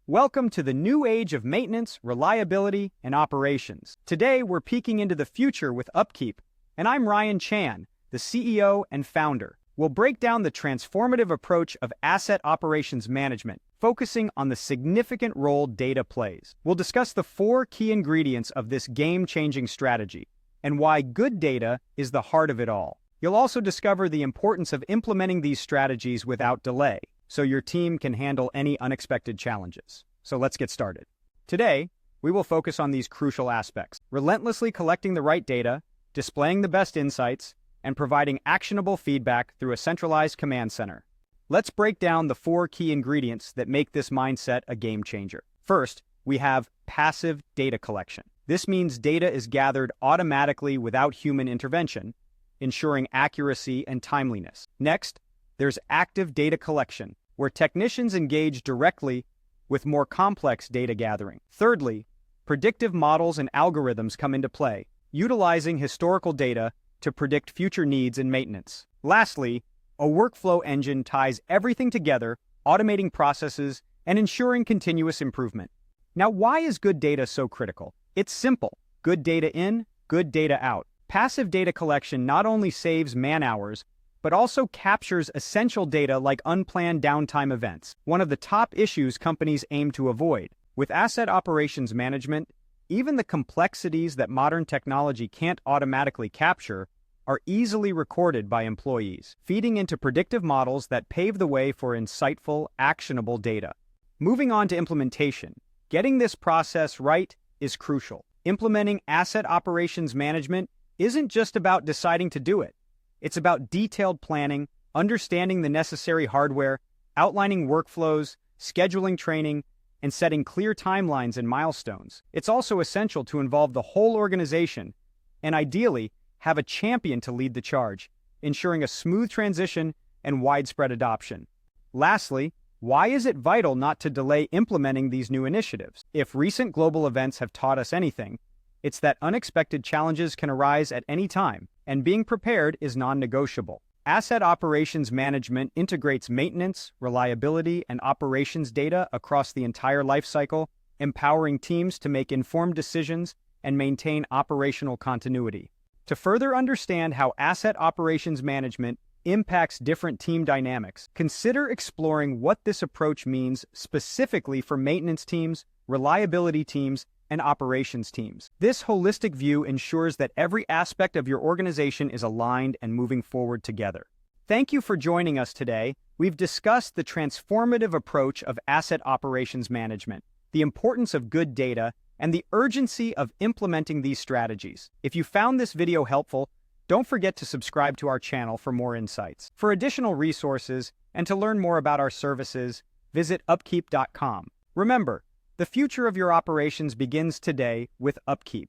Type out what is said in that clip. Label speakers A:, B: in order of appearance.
A: Welcome to the new age of maintenance, reliability, and operations. Today, we're peeking into the future with UpKeep, and I'm Ryan Chan, the CEO and founder. We'll break down the transformative approach of asset operations management, focusing on the significant role data plays. We'll discuss the 4 key ingredients of this game-changing strategy, and why good data is the heart of it all. You'll also discover the importance of implementing these strategies without delay, so your team can handle any unexpected challenges. So let's get started. Today, we will focus on these crucial aspects: relentlessly collecting the right data, displaying the best insights, and providing actionable feedback through a centralized command center. Let's break down the 4 key ingredients that make this mindset a game changer. First, we have passive data collection. This means data is gathered automatically without human intervention, ensuring accuracy and timeliness. Next, there's active data collection, where technicians engage directly with more complex data gathering. Thirdly, predictive models and algorithms come into play, utilizing historical data to predict future needs and maintenance. Lastly, a workflow engine ties everything together, automating processes and ensuring continuous improvement. Now, why is good data so critical? It's simple: good data in, good data out. Passive data collection not only saves man-hours, but also captures essential data like unplanned downtime events, one of the top issues companies aim to avoid. With asset operations management, even the complexities that modern technology can't automatically capture are easily recorded by employees, feeding into predictive models that pave the way for insightful, actionable data. Moving on to implementation, getting this process right is crucial. Implementing asset operations management isn't just about deciding to do it. It's about detailed planning, understanding the necessary hardware, outlining workflows, scheduling training, and setting clear timelines and milestones. It's also essential to involve the whole organization and ideally have a champion to lead the charge, ensuring a smooth transition and widespread adoption. Lastly, why is it vital not to delay implementing these new initiatives? If recent global events have taught us anything, it's that unexpected challenges can arise at any time, and being prepared is non-negotiable. Asset operations management integrates maintenance, reliability, and operations data across the entire lifecycle, empowering teams to make informed decisions and maintain operational continuity. To further understand how asset operations management impacts different team dynamics, consider exploring what this approach means specifically for maintenance teams, reliability teams, and operations teams. This holistic view ensures that every aspect of your organization is aligned and moving forward together. Thank you for joining us today. We've discussed the transformative approach of asset operations management, the importance of good data, and the urgency of implementing these strategies. If you found this video helpful, don't forget to subscribe to our channel for more insights. For additional resources and to learn more about our services, visit upkeep.com. Remember, the future of your operations begins today with UpKeep.